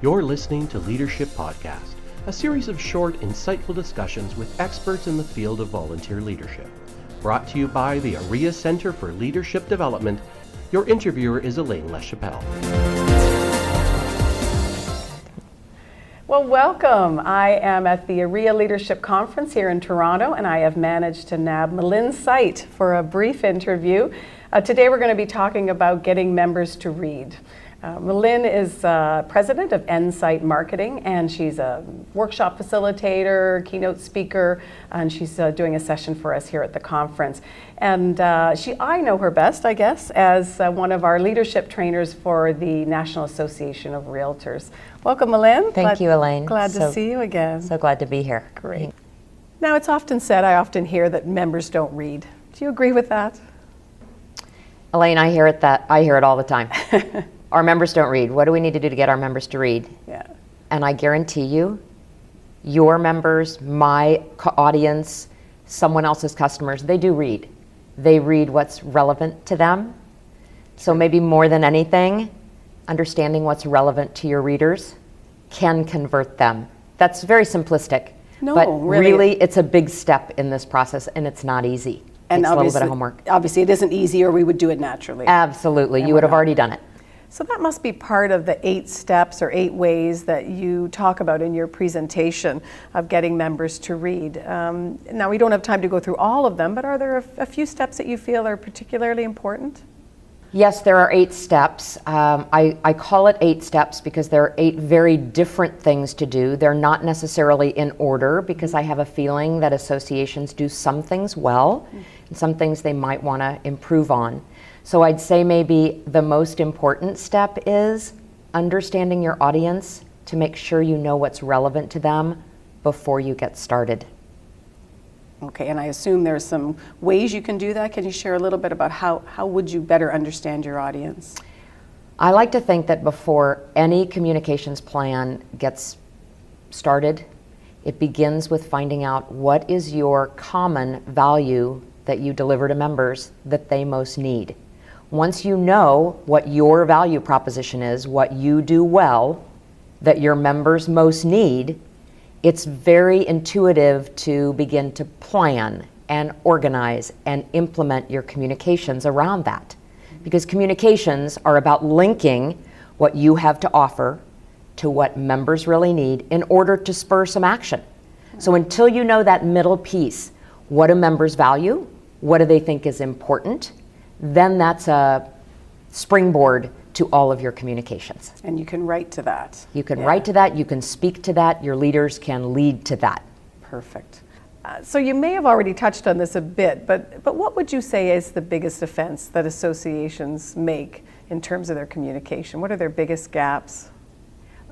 You're listening to Leadership Podcast, a series of short, insightful discussions with experts in the field of volunteer leadership. Brought to you by the AREA Center for Leadership Development. Your interviewer is Elaine LaChapelle. Well, welcome. I am at the AREA Leadership Conference here in Toronto, and I have managed to nab Melynn Sight for a brief interview. Today we're going to be talking about getting members to read. Melynn is president of nSight Marketing, and she's a workshop facilitator, keynote speaker, and she's doing a session for us here at the conference. And I know her best, I guess, as one of our leadership trainers for the National Association of Realtors. Welcome, Melynn. Thank you, Elaine. Glad to see you again. So glad to be here. Great. Now, it's often said, I often hear that members don't read. Do you agree with that? Elaine, I hear it all the time. Our members don't read. What do we need to do to get our members to read? Yeah. And I guarantee you, your members, my audience, someone else's customers, they do read. They read what's relevant to them. So maybe more than anything, understanding what's relevant to your readers can convert them. That's very simplistic. No, but really, it's a big step in this process, and it's not easy. And it's a little bit of homework. Obviously, it isn't easy, or we would do it naturally. Absolutely. You would have already done it. So that must be part of the 8 steps or 8 ways that you talk about in your presentation of getting members to read. Now, we don't have time to go through all of them, but are there a few steps that you feel are particularly important? Yes, there are 8 steps. I call it 8 steps because there are 8 very different things to do. They're not necessarily in order, because I have a feeling that associations do some things well and some things they might want to improve on. So I'd say maybe the most important step is understanding your audience to make sure you know what's relevant to them before you get started. Okay, and I assume there's some ways you can do that. Can you share a little bit about how would you better understand your audience? I like to think that before any communications plan gets started, it begins with finding out what is your common value that you deliver to members that they most need. Once you know what your value proposition is, what you do well, that your members most need, it's very intuitive to begin to plan and organize and implement your communications around that. Because communications are about linking what you have to offer to what members really need in order to spur some action. So until you know that middle piece, what do members value? What do they think is important? Then that's a springboard to all of your communications. And you can write to that. You can write to that, you can speak to that, your leaders can lead to that. Perfect. So you may have already touched on this a bit, but what would you say is the biggest offense that associations make in terms of their communication? What are their biggest gaps?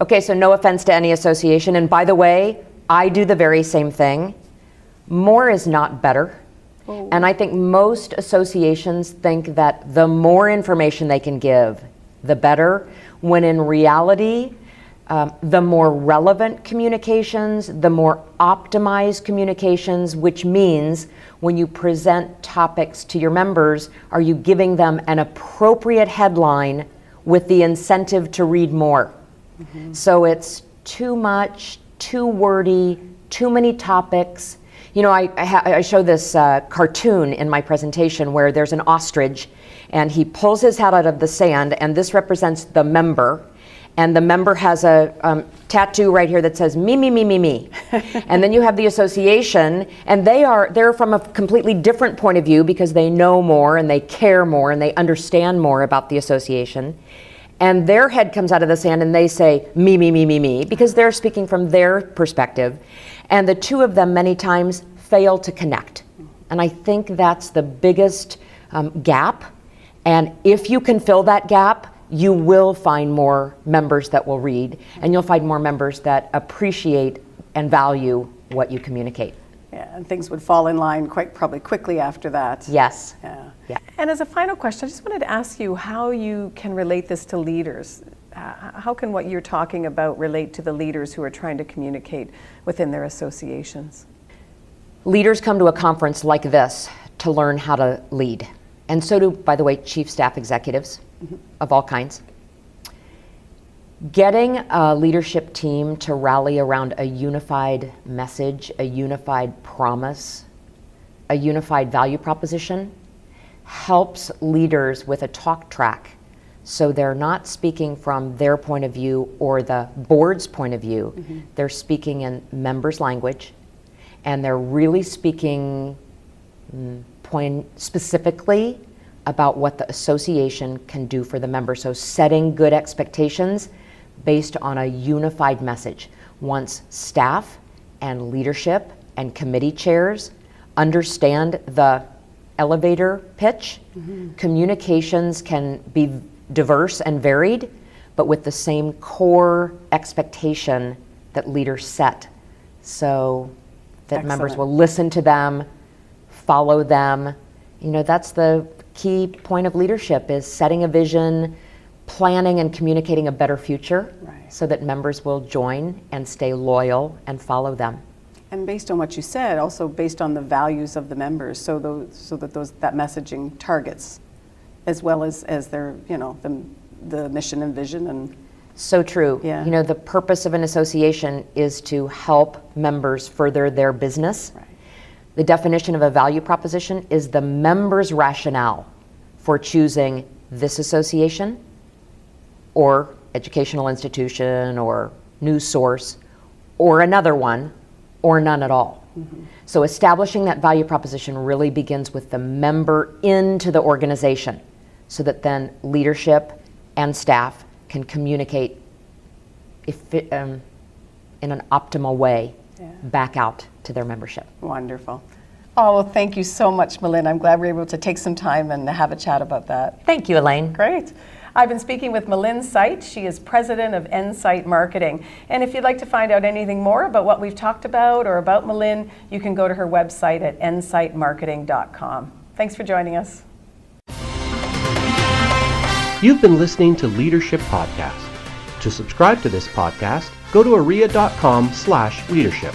Okay, so no offense to any association, and by the way, I do the very same thing. More is not better. Oh. And I think most associations think that the more information they can give, the better, when in reality, the more relevant communications, the more optimized communications, which means when you present topics to your members, are you giving them an appropriate headline with the incentive to read more? Mm-hmm. So it's too much, too wordy, too many topics. You know, I show this cartoon in my presentation where there's an ostrich and he pulls his head out of the sand, and this represents the member. And the member has a tattoo right here that says me, me, me, me, me. And then you have the association, and they're from a completely different point of view because they know more and they care more and they understand more about the association. And their head comes out of the sand and they say me, me, me, me, me, because they're speaking from their perspective. And the two of them many times fail to connect. And I think that's the biggest gap. And if you can fill that gap, you will find more members that will read, and you'll find more members that appreciate and value what you communicate. Yeah, and things would fall in line probably quickly after that. Yes. Yeah. And as a final question, I just wanted to ask you how you can relate this to leaders. How can what you're talking about relate to the leaders who are trying to communicate within their associations? Leaders come to a conference like this to learn how to lead. And so do, by the way, chief staff executives of all kinds. Getting a leadership team to rally around a unified message, a unified promise, a unified value proposition helps leaders with a talk track, so they're not speaking from their point of view or the board's point of view. Mm-hmm. They're speaking in members' language, and they're really speaking specifically about what the association can do for the members. So setting good expectations based on a unified message. Once staff and leadership and committee chairs understand the elevator pitch, communications can be diverse and varied, but with the same core expectation that leaders set, so that members will listen to them, follow them. That's the key point of leadership, is setting a vision, planning and communicating a better future, so that members will join and stay loyal and follow them. And based on what you said, also based on the values of the members, so that messaging targets, as well as their, the mission and vision. And so true. Yeah. The purpose of an association is to help members further their business. Right. The definition of a value proposition is the member's rationale for choosing this association or educational institution or news source or another one or none at all. Mm-hmm. So establishing that value proposition really begins with the member into the organization, so that then leadership and staff can communicate in an optimal way back out to their membership. Wonderful. Oh, well, thank you so much, Melynn. I'm glad we were able to take some time and have a chat about that. Thank you, Elaine. Great. I've been speaking with Melynn Sight. She is president of nSight Marketing. And if you'd like to find out anything more about what we've talked about or about Melynn, you can go to her website at nsightmarketing.com. Thanks for joining us. You've been listening to Leadership Podcast. To subscribe to this podcast, go to aria.com/leadership.